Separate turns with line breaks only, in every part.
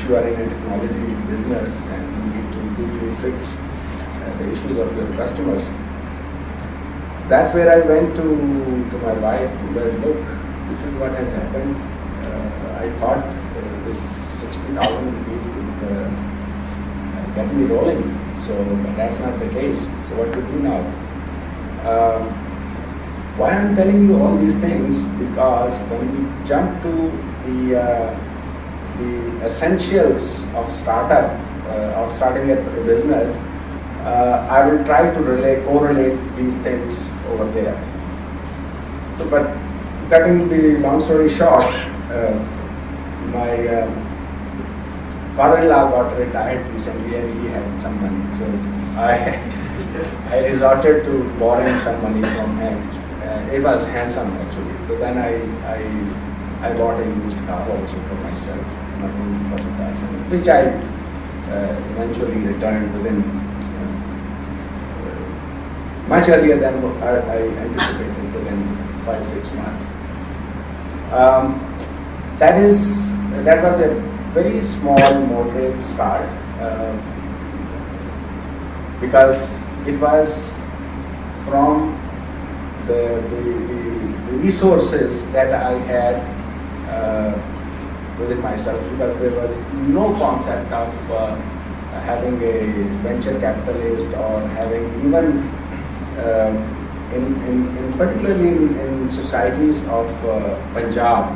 if you are in a technology business and you need to quickly fix the issues of your customers. That's where I went to my wife and said, look, this is what has happened. I thought this 60,000 rupees would get me rolling, but that's not the case. So what to do now? Why I'm telling you all these things? Because when we jump to the essentials of startup, of starting a business, I will try to correlate these things over there. So, but cutting the long story short, my father-in-law got retired recently and he had some money. So I resorted to borrowing some money from him. It was handsome actually. So then I bought a used car also for myself, not only for the fashion, which I eventually returned within much earlier than I anticipated, within 5-6 months. That was a very small, moderate start because it was from the resources that I had within myself, because there was no concept of having a venture capitalist or having even particularly in societies of Punjab,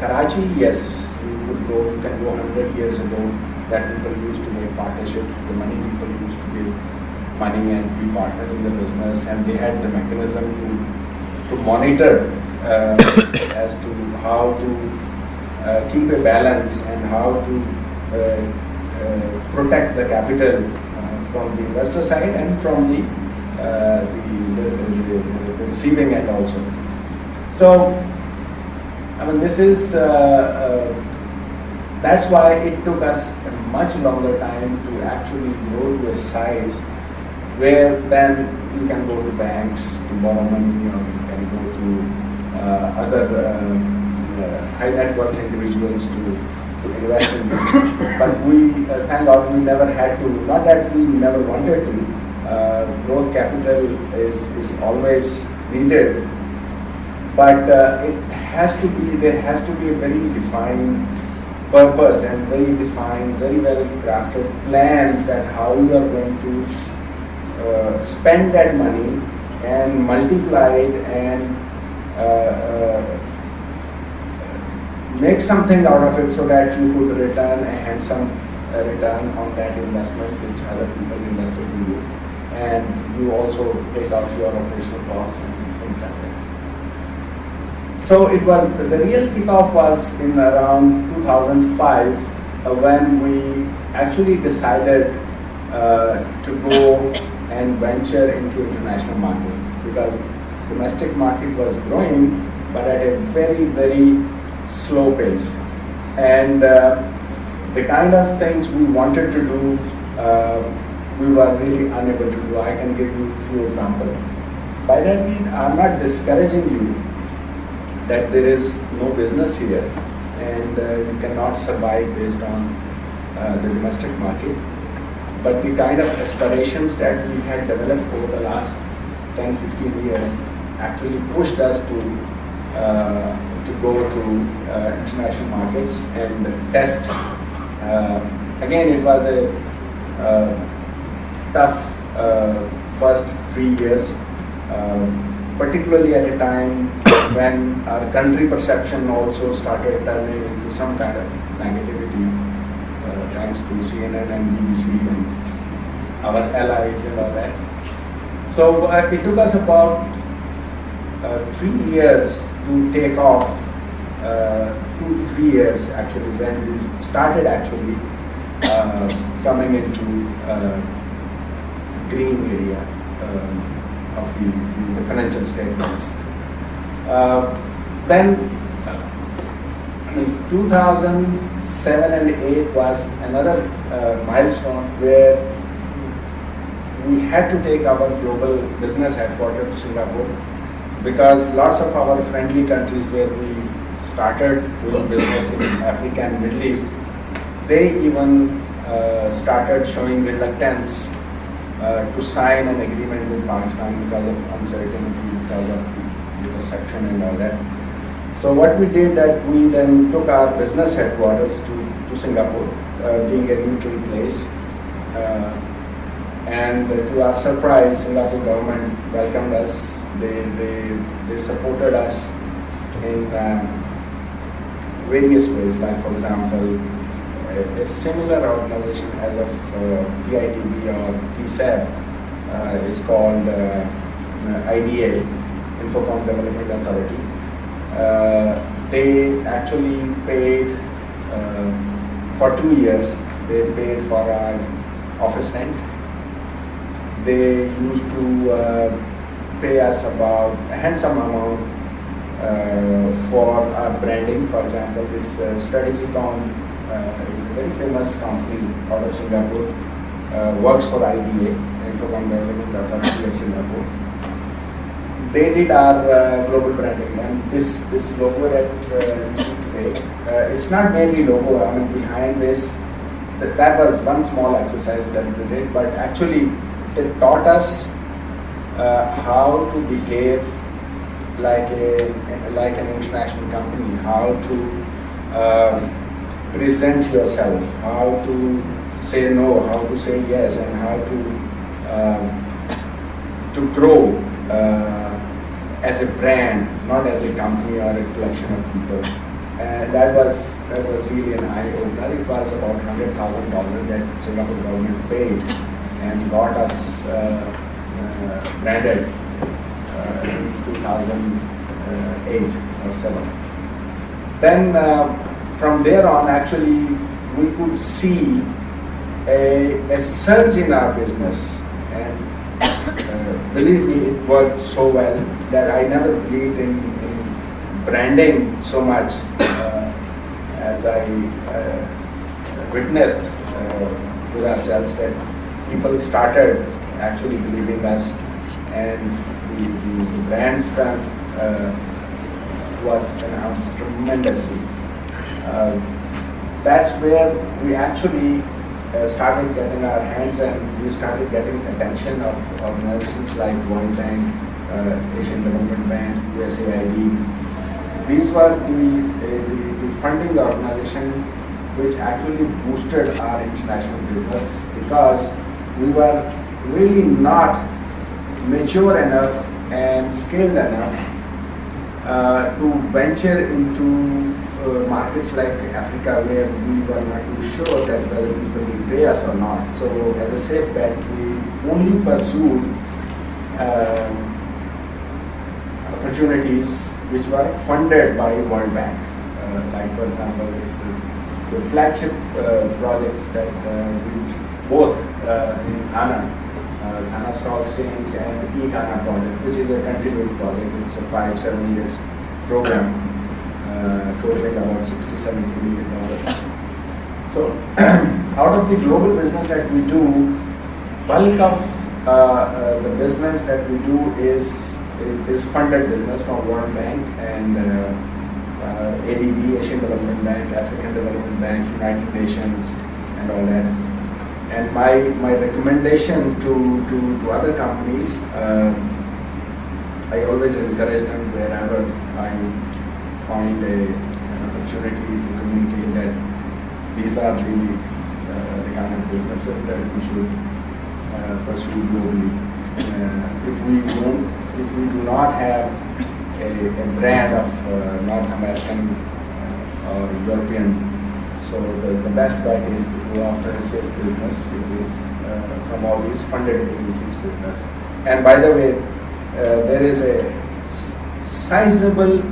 Karachi, yes, you can go 100 years ago that people used to make partnerships, the money people used to give money and be partner in the business, and they had the mechanism to monitor as to how to keep a balance and how to protect the capital from the investor side and from the receiving end also. So, I mean, this is that's why it took us a much longer time to actually grow to a size where then you can go to banks to borrow money, or you can go to other high net worth individuals to invest in them. But we, thank God, we never had to, not that we never wanted to. Growth capital is always needed, but there has to be a very defined purpose and very defined, very well crafted plans that how you are going to spend that money and multiply it and make something out of it so that you could return a handsome return on that investment which other people invested in you. And you also take out your operational costs and things like that. So it was, the real kickoff was in around 2005 when we actually decided to go and venture into international market, because domestic market was growing but at a very, very slow pace. And the kind of things we wanted to do, we were really unable to do. I can give you a few examples. By that means, I'm not discouraging you that there is no business here and you cannot survive based on the domestic market. But the kind of aspirations that we had developed over the last 10-15 years actually pushed us to go to international markets and test. Again, it was a tough first 3 years, particularly at a time when our country perception also started turning into some kind of negativity, thanks to CNN and BBC and our allies and all that. So it took us about 3 years to take off, 2 to 3 years actually, when we started actually coming into green area of the financial statements. Then in 2007 and 8 was another milestone where we had to take our global business headquarters to Singapore, because lots of our friendly countries where we started doing business in Africa and Middle East, they even started showing reluctance to sign an agreement with Pakistan because of uncertainty, because of the perception and all that. So what we did that we then took our business headquarters to Singapore, being a neutral place. And to our surprise, Singapore government welcomed us. They supported us in various ways. Like for example, a similar organization as of PITB or PSAB is called IDA, Infocom Development Authority. They actually paid for 2 years. They paid for our office rent. They used to pay us about a handsome amount for our branding. For example, this Strategicom is a very famous company out of Singapore, works for IDA, Infocom Development Authority of Singapore. They did our global branding, and this logo that you see today, it's not merely logo. I mean, behind this, that was one small exercise that we did, but actually they taught us how to behave like an international company, how to present yourself, how to say no, how to say yes, and how to grow as a brand, not as a company or a collection of people. And that was really an eye opener. It was about $100,000 that Singapore government paid and got us branded in 2008 or 7. Then from there on, actually, we could see a surge in our business, and believe me, it worked so well that I never believed in branding so much as I witnessed with ourselves that people started actually believing us, and the brand strength was enhanced tremendously. That's where we actually started getting our hands, and we started getting attention of organizations like World Bank, Asian Development Bank, USAID. These were the funding organization which actually boosted our international business, because we were really not mature enough and skilled enough to venture into markets like Africa, where we were not too sure that whether people will pay us or not. So as a safe bet, we only pursued opportunities which were funded by World Bank. Like for example, the flagship projects that we both in Ghana Stock Exchange and the Ghana project, which is a continued project. It's a 5-7 years program, totaling about $60-70 million. So out of the global business that we do, bulk of the business that we do is funded business from World Bank and ADB, Asian Development Bank, African Development Bank, United Nations, and all that. And my recommendation to other companies, I always encourage them wherever I find an opportunity to communicate that these are the kind of businesses that we should pursue globally. If we do not have a brand of North American or European, so the best bet is to go after a safe business, which is from all these funded agencies business. And by the way, there is a sizable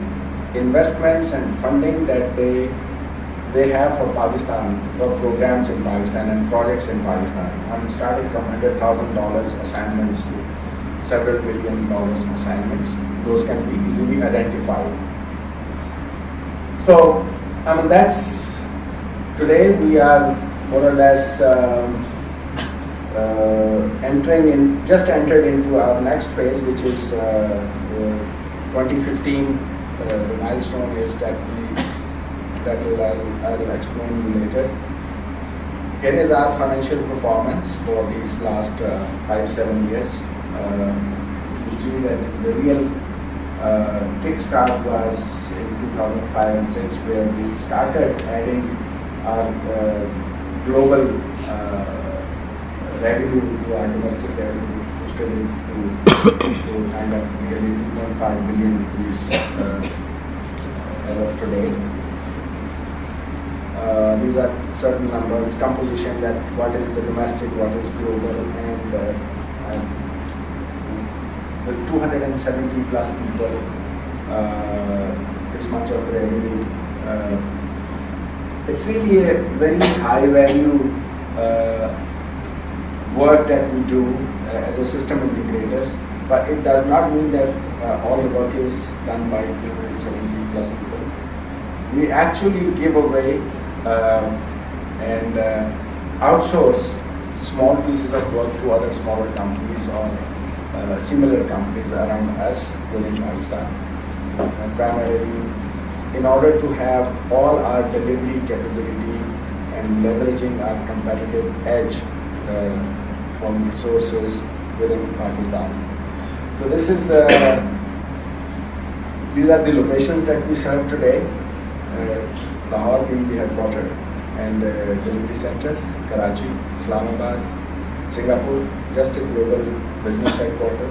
investments and funding that they have for Pakistan, for programs in Pakistan and projects in Pakistan. I'm starting from $100,000 assignments to several $1 billion assignments. Those can be easily identified. So, I mean, that's, today we are more or less just entered into our next phase, which is 2015. The milestone is that I will explain you later. Here is our financial performance for these last 5-7 years. You see that the real kickstart was in 2005 and 6, where we started adding our global revenue to our domestic revenue, boosted it to kind of nearly 2.5 billion rupees as of today. These are certain numbers, composition, that what is the domestic, what is global, and the 270 plus people, this much of revenue. It's really a very high value work that we do as a system integrators, but it does not mean that all the work is done by 270 plus people. We actually give away and outsource small pieces of work to other smaller companies or similar companies around us within Pakistan. Primarily in order to have all our delivery capability and leveraging our competitive edge from resources within Pakistan. So this is these are the locations that we serve today. Lahore being the headquarter and delivery center, Karachi, Islamabad, Singapore, just a global business headquarter.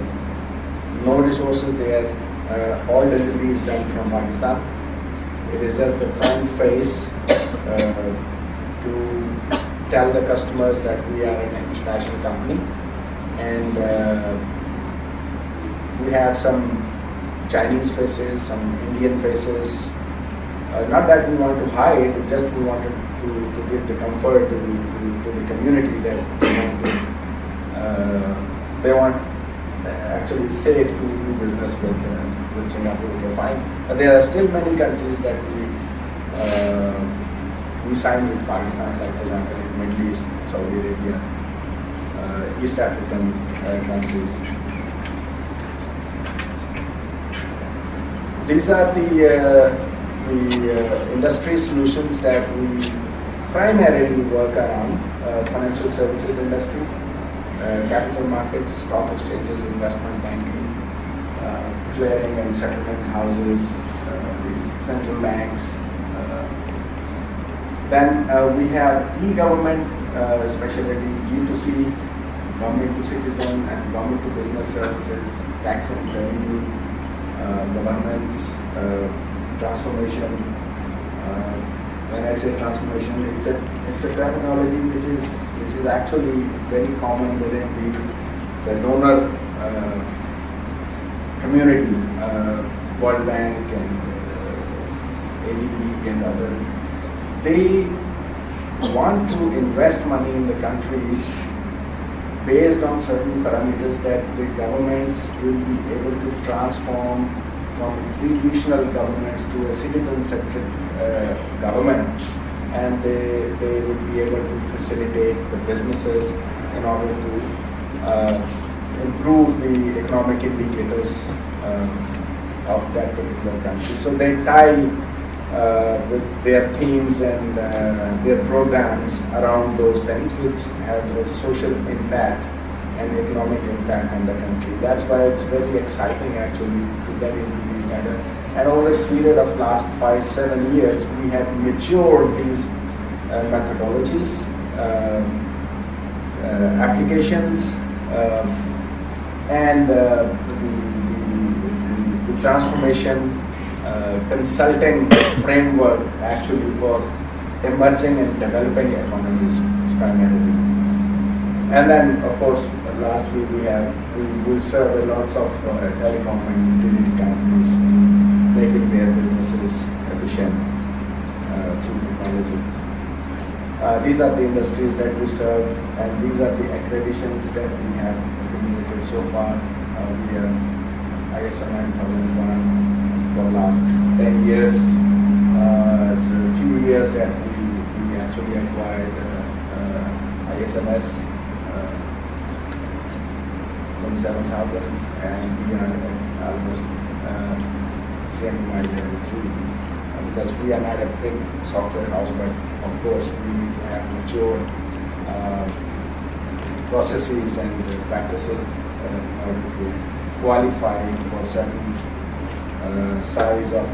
No resources there, all delivery is done from Pakistan. It is just the front face to tell the customers that we are an international company, and we have some Chinese faces, some Indian faces. Not that we want to hide, just we wanted to give the comfort to the community that they want actually safe to do business with Singapore. Okay, fine. But there are still many countries that we signed with Pakistan, like for example in Middle East, Saudi Arabia, East African countries. These are the industry solutions that we primarily work around: financial services industry, capital markets, stock exchanges, investment banking, clearing and settlement houses, central banks. Then we have e-government specialty, G2C, government to citizen and government to business services, tax and revenue, governance, transformation. When I say transformation, it's a terminology which is actually very common within the donor community, World Bank and ADB and other. They want to invest money in the countries based on certain parameters that the governments will be able to transform from traditional governments to a citizen-centric government, and they would be able to facilitate the businesses in order to improve the economic indicators of that particular country. So they tie with their themes and their programs around those things which have a social impact and economic impact on the country. That's why it's very exciting actually to get into these kind of, and over a period of last 5-7 years we have matured these methodologies, applications, and the transformation consulting framework actually for emerging and developing economies primarily. And then of course lastly we serve a lots of telecom and utility companies, making their businesses efficient through technology. These are the industries that we serve, and these are the accreditations that we have accumulated so far. We are ISO 9001 for the last 10 years. It's a few years that we actually acquired ISMS 27,000, and we are almost CMI level 3 because we are not a big software house, but of course we need to have mature processes and practices in order to qualify for certain size of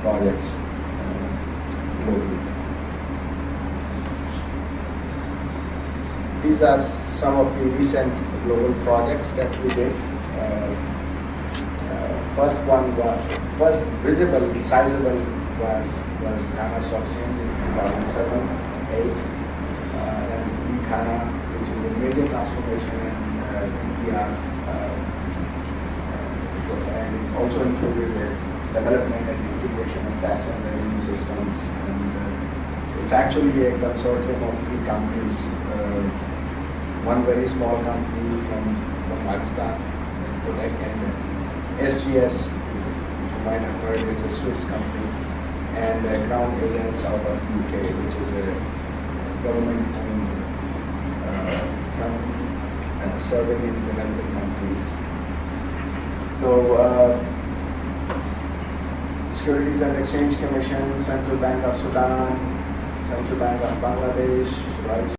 projects globally. These are some of the recent global projects that we did. First visible, sizable was Ghana Stock Exchange in 2007, 8, and Ghana, which is a major transformation in EPR, and it also included the development and integration of tax and revenue systems. And it's actually a consortium of 3 companies. One very small company from Pakistan, and SGS, if you might have heard, it's a Swiss company, and Crown Agents out of UK, which is a government-owned company serving in developing countries. So, Securities and Exchange Commission, Central Bank of Sudan, Central Bank of Bangladesh, right?